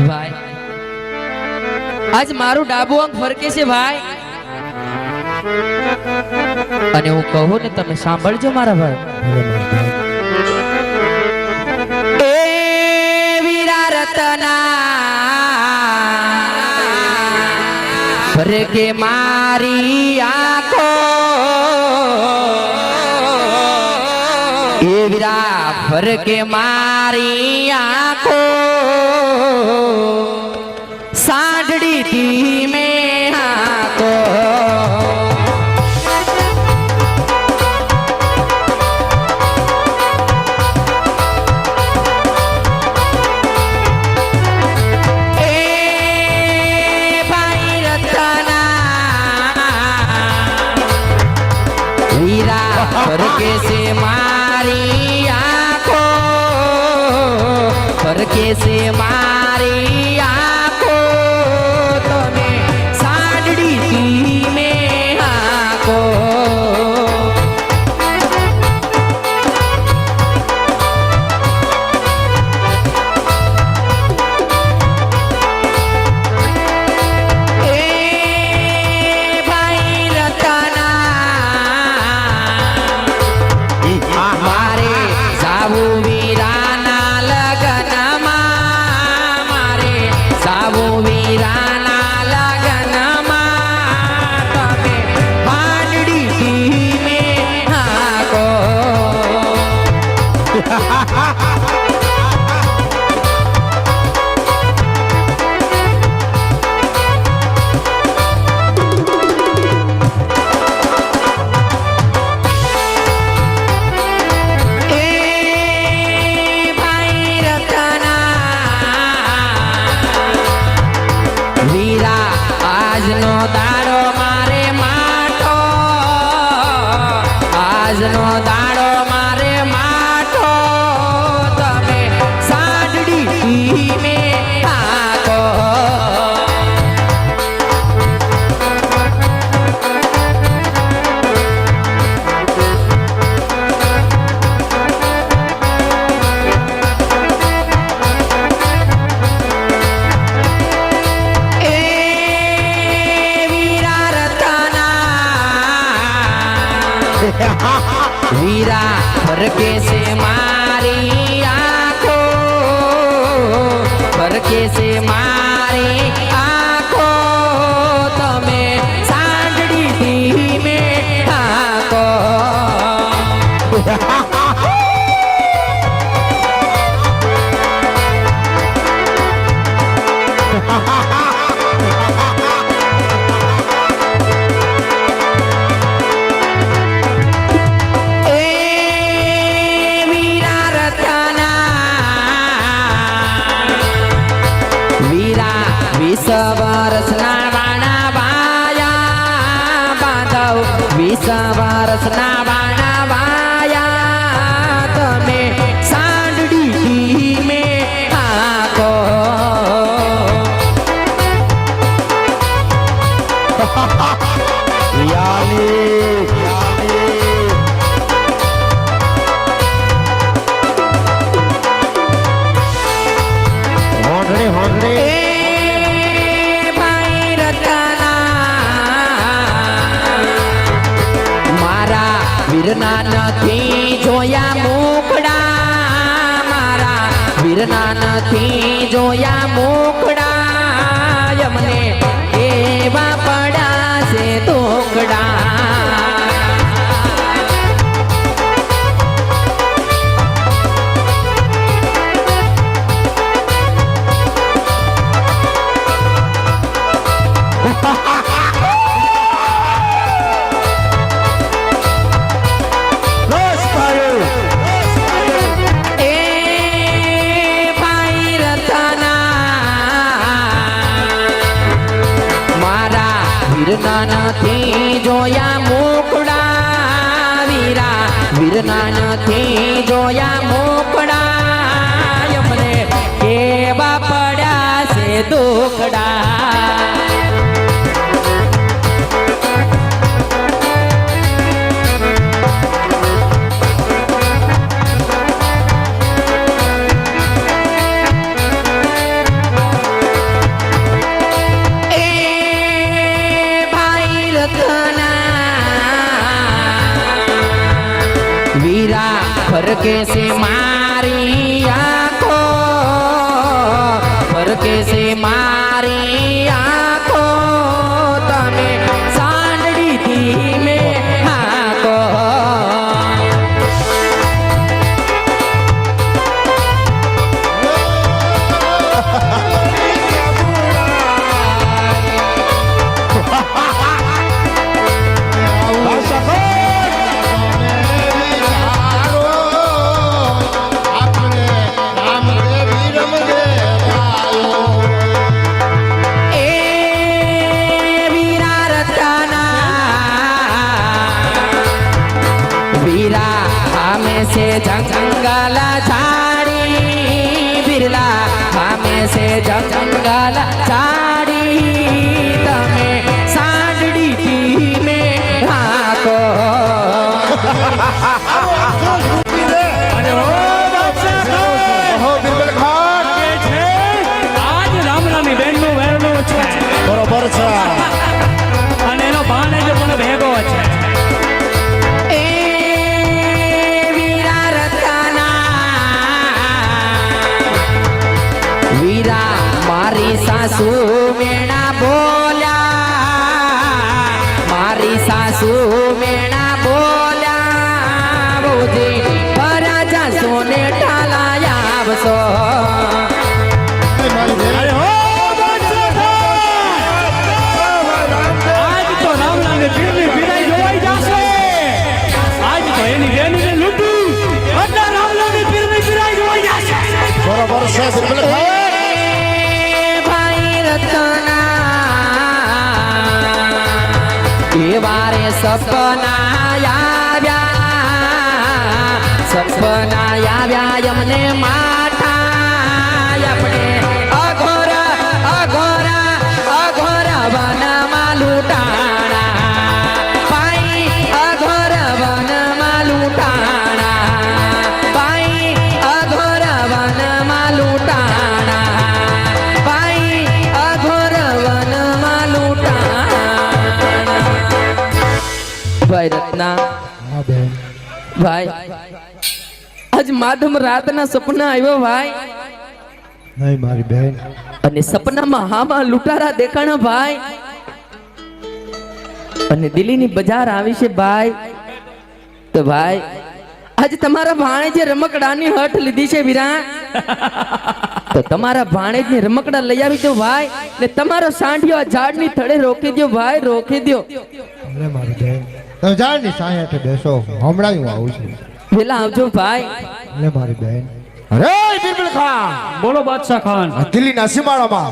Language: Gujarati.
ભાઈ આજ મારું ડાબુ અંગ ફરકે છે ભાઈ, અને હું કહું ને તમે સાંભળજો મારા ભાઈ. એ વીરા રતના ફરકે મારી આંખો, એ વીરા ફરકે મારી આંખો, સાંઢડી થી મેં આંખો. फरके से मारी आँखों, फरके से मारी आँखों, तुम्हें साँडड़ी थी में आँखों. वीरा फरके से मारी आँखों, फरके से मारी आँखों, तुम्हें साँडड़ी थी में आँखों. વર્ષના બાણા વાયા બાંધવ, 20 વર્ષના બાણા વાયા, તમે સાંડડી મેં આંખો. વીરના નથી જોયા મુખડા, મારા વીરના નથી જોયા મુખડા, અમને એવા પડા છે તોકડા. વીરના નથી જોયા મુખડા, વીરા વીરના નથી જોયા મુખડા, અમને કેવા પડ્યા છે દુખડા. વીરા ફરકે છે મારી આંખો, ફરકે છે મારી આંખો, તમે સાંડડી થી મેં હાકો. से जंगल झाड़ी बिरला हमें से जंगल झाड़ी तमे सांडड़ी थी में हाको. आज રામરામી બેનનું વેરનું છે બરોબર છે અને એનો ભાણેજ પણ ભેગો છે. मारी सासू मेणा बोल्या, मारी सासू मेणा बोल्या, बोजी पराजा सोने ठालाया बसो. આજ તો રામરામી પીરની પીરાઈ જોવાઈ જશે. આજ તો એની બેનને લૂંટી બધા રામરામી પીરની પીરાઈ જોવાઈ જશે. બરોબર છે બિલકુલ વારે સપના આવ્યા એમને માઠા આપણે અઘોર અઘોર અઘોર વનમાં લૂંટાણા, પાઈ અઘોર વનમાં લૂંટાણા, પાઈ અઘોર વનમાં લૂંટાણા, પાઈ અઘોર વનમાં લૂંટાણા. ભાઈ રત્ના, હા બેન ભાઈ આજ માધમ રાતના સપના આવ્યો ભાઈ, નહીં મારી બેન, અને સપનામાં હામાં લૂંટારા દેખાણા ભાઈ, અને દિલ્હીની બજાર આવી છે ભાઈ. તો ભાઈ આજ તમારા ભાણેજે રમકડાની હઠ લીધી છે વીરા, તો તમારા ભાણેજને રમકડા લઈ આવી દો ભાઈ, ને તમારો સાંઢિયો આ ઝાડની થડે રોકી દો ભાઈ, રોકી દો. અરે મારી બેન તમે ઝાડની સાંયે બેસો, હમણાં હું આવું છું. વેલા આવજો ભાઈ. અરે મારી બેન, અરે બિરબલ ખાન, બોલો બાદશાહ ખાન. દિલ્હીના સીમાડામાં